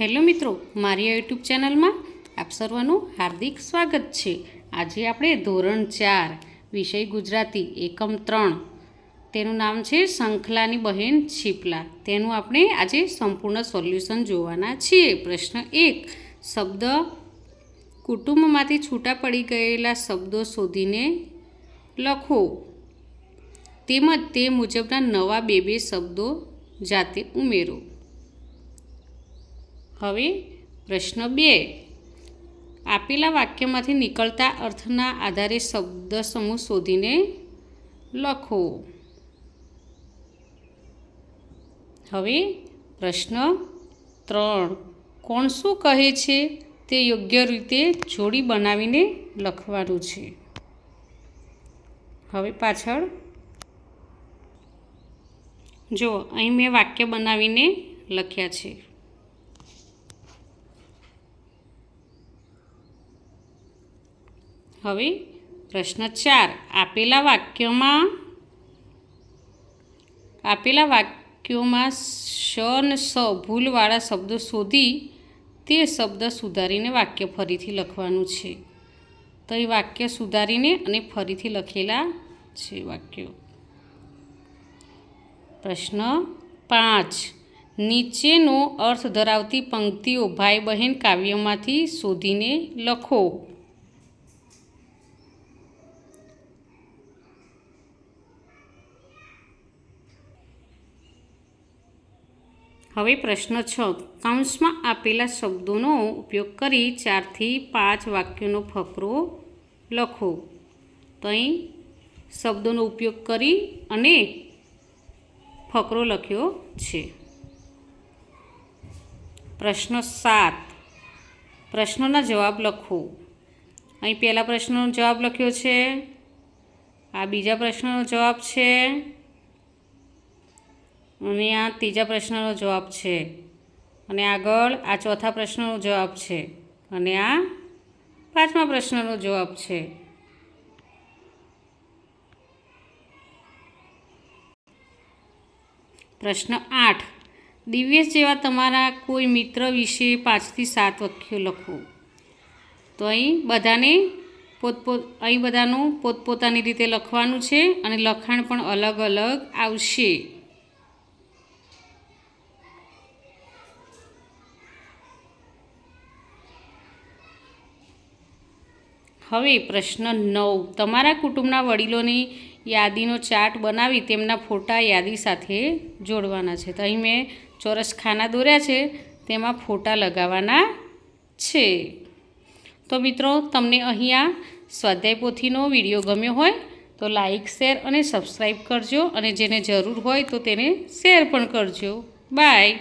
Hello મિત્રો, મારી YouTube ચેનલમાં આપ સર્વનું હાર્દિક સ્વાગત છે। આજે આપણે ધોરણ 4 વિષય ગુજરાતી એકમ 3 તેનું નામ છે શંખલાની બહેન છીપલા। તેનું આપણે આજે સંપૂર્ણ સોલ્યુશન જોવાના છીએ। પ્રશ્ન 1, શબ્દ કુટુંબમાંથી છૂટા પડી ગયેલા શબ્દો શોધીને લખો તેમજ તે મુજબના નવા બે શબ્દો જાતે ઉમેરો। હવે પ્રશ્ન 2, આપેલા વાક્યમાંથી નીકળતા અર્થના આધારે શબ્દ સમૂહ શોધીને લખો। હવે પ્રશ્ન 3, કોણ શું કહે છે તે યોગ્ય રીતે જોડી બનાવીને લખવાનું છે। હવે પાછળ જો અહીં મેં વાક્ય બનાવીને લખ્યા છે। હવે પ્રશ્ન 4, આપેલા વાક્યોમાં શ અને સ ભૂલવાળા શબ્દો શોધી તે શબ્દ સુધારીને વાક્ય ફરીથી લખવાનું છે। તો એ વાક્ય સુધારીને અને ફરીથી લખેલા છે વાક્યો। પ્રશ્ન 5, નીચેનો અર્થ ધરાવતી પંક્તિઓ ભાઈ બહેન કાવ્યમાંથી શોધીને લખો। હવે પ્રશ્ન 6, કૌંસમાં આપેલા શબ્દોનો ઉપયોગ કરી 4 થી 5 વાક્યોનો ફકરો લખો। તો અહીં શબ્દોનો ઉપયોગ કરી અને ફકરો લખ્યો છે। પ્રશ્ન 7, પ્રશ્નોના જવાબ લખો। અહીં પહેલા પ્રશ્નનો જવાબ લખ્યો છે, આ બીજા પ્રશ્નનો જવાબ છે અને આ ત્રીજા પ્રશ્નનો જવાબ છે અને આગળ આ ચોથા પ્રશ્નનો જવાબ છે અને આ પાંચમા પ્રશ્નનો જવાબ છે। પ્રશ્ન 8, દિવ્યેશ જેવા તમારા કોઈ મિત્ર વિશે 5 થી 7 વાક્યો લખો। તો અહીં બધાનું પોતપોતાની રીતે લખવાનું છે અને લખાણ પણ અલગ અલગ આવશે। હવે પ્રશ્ન 9, તમારા કુટુંબના વડીલોની યાદીનો ચાર્ટ બનાવી તેમના ફોટા યાદી સાથે જોડવાના છે। તો અહીં મેં ચોરસ ખાના દોર્યા છે, તેમાં ફોટા લગાવવાના છે। તો મિત્રો, તમને અહીંયા સ્વાધ્યાય પોથીનો વિડીયો ગમ્યો હોય તો લાઈક, શેર અને સબસ્ક્રાઈબ કરજો અને જેને જરૂર હોય તો તેને શેર પણ કરજો। બાય।